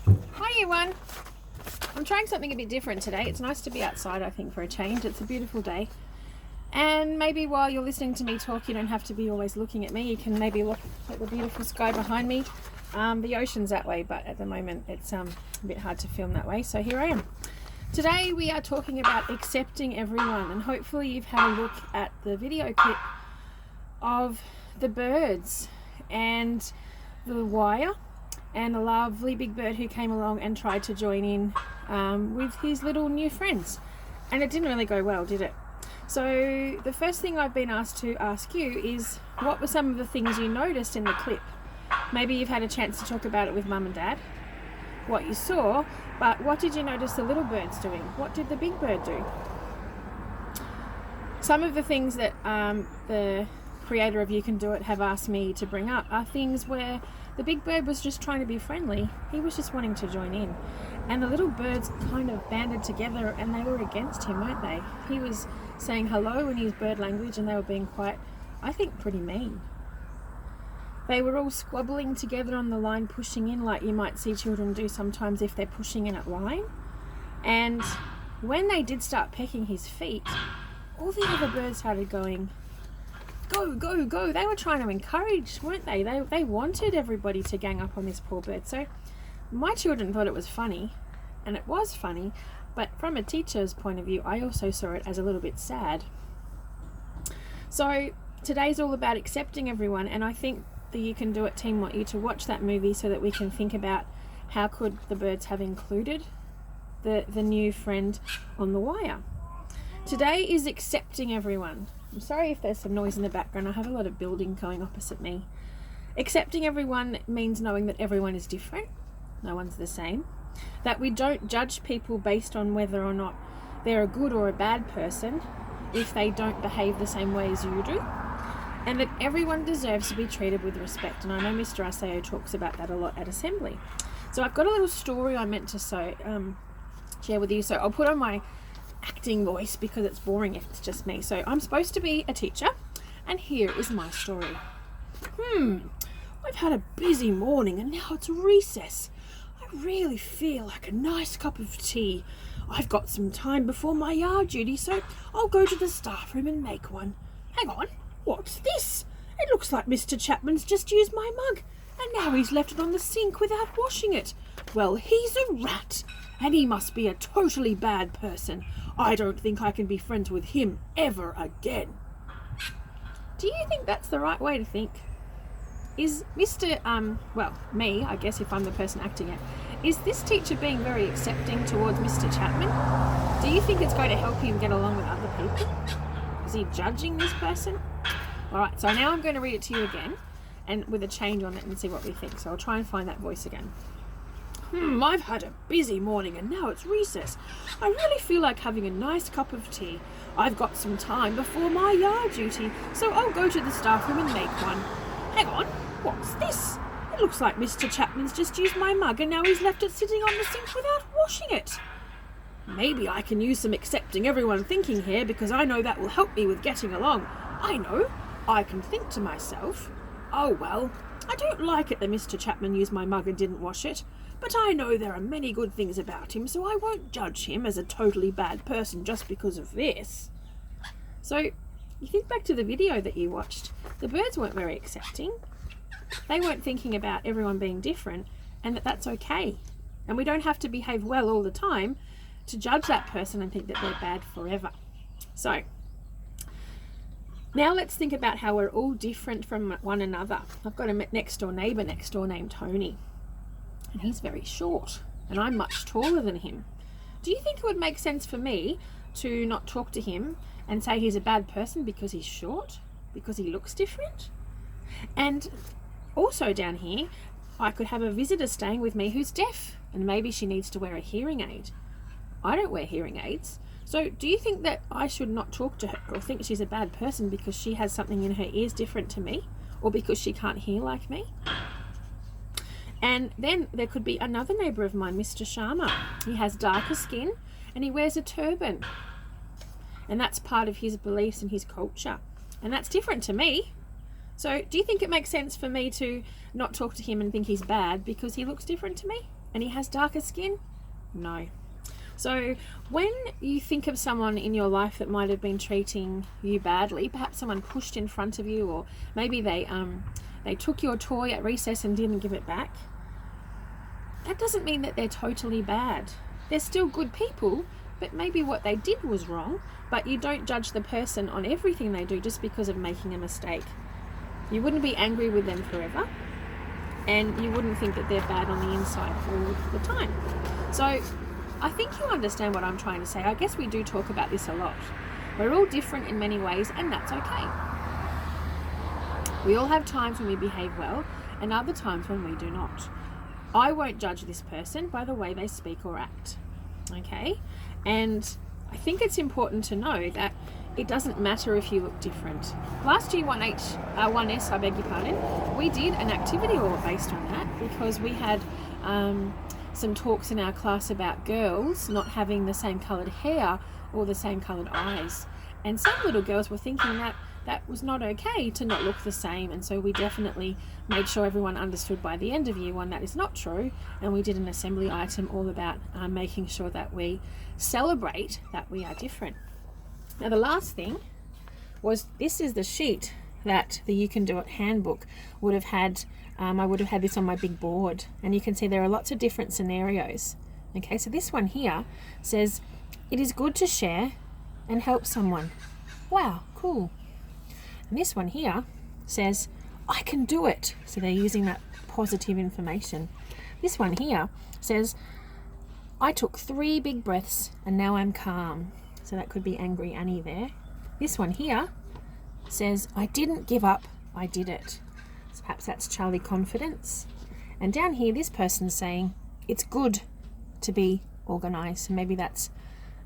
Hi everyone. I'm trying something a bit different today. It's nice to be outside, I think, for a change. It's a beautiful day. And maybe while you're listening to me talk, you don't have to be always looking at me. You can maybe look at the beautiful sky behind me. The ocean's that way, but at the moment it's a bit hard to film that way. So here I am. Today we are talking about accepting everyone, and hopefully you've had a look at the video clip of the birds and the wire and a lovely big bird who came along and tried to join in with his little new friends. And it didn't really go well, did it? So the first thing I've been asked to ask you is, what were some of the things you noticed in the clip? Maybe you've had a chance to talk about it with mum and dad, what you saw, but what did you notice the little birds doing? What did the big bird do? Some of the things that the creator of You Can Do It have asked me to bring up are things where the big bird was just trying to be friendly. He was just wanting to join in. And the little birds kind of banded together and they were against him, weren't they? He was saying hello in his bird language and they were being quite, I think, pretty mean. They were all squabbling together on the line, pushing in like you might see children do sometimes if they're pushing in at line. And when they did start pecking his feet, all the other birds started going, go, go, go. They were trying to encourage, weren't they? They wanted everybody to gang up on this poor bird. So my children thought it was funny, and it was funny, but from a teacher's point of view, I also saw it as a little bit sad. So today's all about accepting everyone, and I think the You Can Do It team want you to watch that movie so that we can think about how could the birds have included the new friend on the wire. Today is accepting everyone. I'm sorry if there's some noise in the background. I have a lot of building going opposite me. Accepting everyone means knowing that everyone is different. No one's the same. That we don't judge people based on whether or not they're a good or a bad person if they don't behave the same way as you do. And that everyone deserves to be treated with respect. And I know Mr. Aseo talks about that a lot at Assembly. So I've got a little story I meant to share with you. So I'll put on my acting voice because it's boring if it's just me. So I'm supposed to be a teacher, and here is my story. I've had a busy morning and now it's recess. I really feel like a nice cup of tea. I've got some time before my yard duty, so I'll go to the staff room and make one. Hang on, what's this? It looks like Mr. Chapman's just used my mug, and now he's left it on the sink without washing it. Well, he's a rat, and he must be a totally bad person. I don't think I can be friends with him ever again. Do you think that's the right way to think? Is Mr. Me, I guess if I'm the person acting it, is this teacher being very accepting towards Mr. Chapman? Do you think it's going to help him get along with other people? Is he judging this person? Alright, so now I'm going to read it to you again, and with a change on it, and see what we think. So I'll try and find that voice again. I've had a busy morning and now it's recess. I really feel like having a nice cup of tea. I've got some time before my yard duty, so I'll go to the staff room and make one. Hang on, what's this? It looks like Mr. Chapman's just used my mug and now he's left it sitting on the sink without washing it. Maybe I can use some accepting everyone thinking here, because I know that will help me with getting along. I know. I can think to myself, oh well, I don't like it that Mr. Chapman used my mug and didn't wash it. But I know there are many good things about him, so I won't judge him as a totally bad person just because of this. So, you think back to the video that you watched. The birds weren't very accepting. They weren't thinking about everyone being different, and that that's okay. And we don't have to behave well all the time to judge that person and think that they're bad forever. So, now let's think about how we're all different from one another. I've got a next door neighbour next door named Tony. And he's very short, and I'm much taller than him. Do you think it would make sense for me to not talk to him and say he's a bad person because he's short, because he looks different? And also down here, I could have a visitor staying with me who's deaf, and maybe she needs to wear a hearing aid. I don't wear hearing aids. So do you think that I should not talk to her or think she's a bad person because she has something in her ears different to me, or because she can't hear like me? And then there could be another neighbour of mine, Mr. Sharma. He has darker skin and he wears a turban. And that's part of his beliefs and his culture. And that's different to me. So do you think it makes sense for me to not talk to him and think he's bad because he looks different to me? and he has darker skin? No. So when you think of someone in your life that might have been treating you badly, perhaps someone pushed in front of you, or maybe they took your toy at recess and didn't give it back, that doesn't mean that they're totally bad. They're still good people, but maybe what they did was wrong, but you don't judge the person on everything they do just because of making a mistake. You wouldn't be angry with them forever, and you wouldn't think that they're bad on the inside all the time. So I think you understand what I'm trying to say. I guess we do talk about this a lot. We're all different in many ways, and that's okay. We all have times when we behave well and other times when we do not. I won't judge this person by the way they speak or act. Okay? And I think it's important to know that it doesn't matter if you look different. Last year, 1S, I beg your pardon, we did an activity all based on that, because we had some talks in our class about girls not having the same coloured hair or the same coloured eyes. And some little girls were thinking that that was not okay to not look the same, and so we definitely made sure everyone understood by the end of year one that is not true, and we did an assembly item all about making sure that we celebrate that we are different. Now the last thing was, this is the sheet that the You Can Do It handbook would have had. I would have had this on my big board, and you can see there are lots of different scenarios. Okay, so this one here says, it is good to share and help someone. Wow, cool. And this one here says, I can do it. So they're using that positive information. This one here says, I took 3 big breaths and now I'm calm. So that could be Angry Annie there. This one here says, I didn't give up, I did it. So perhaps that's Charlie Confidence. And down here, this person's saying, it's good to be organised. So maybe that's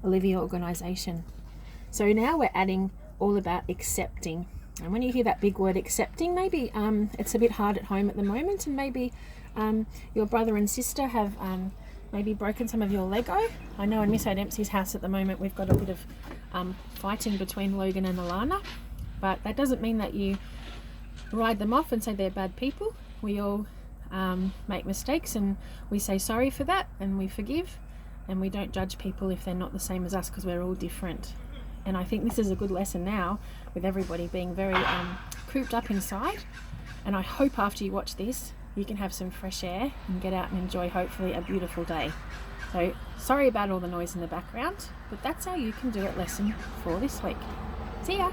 Olivia Organisation. So now we're adding all about accepting. And when you hear that big word accepting, maybe it's a bit hard at home at the moment, and maybe your brother and sister have maybe broken some of your Lego. I know in Miss O'Dempsey's house at the moment we've got a bit of fighting between Logan and Alana, but that doesn't mean that you write them off and say they're bad people. We all make mistakes, and we say sorry for that, and we forgive, and we don't judge people if they're not the same as us, because we're all different. And I think this is a good lesson now, with everybody being very cooped up inside. And I hope after you watch this, you can have some fresh air and get out and enjoy, hopefully, a beautiful day. So sorry about all the noise in the background, but that's our You Can Do It lesson for this week. See ya!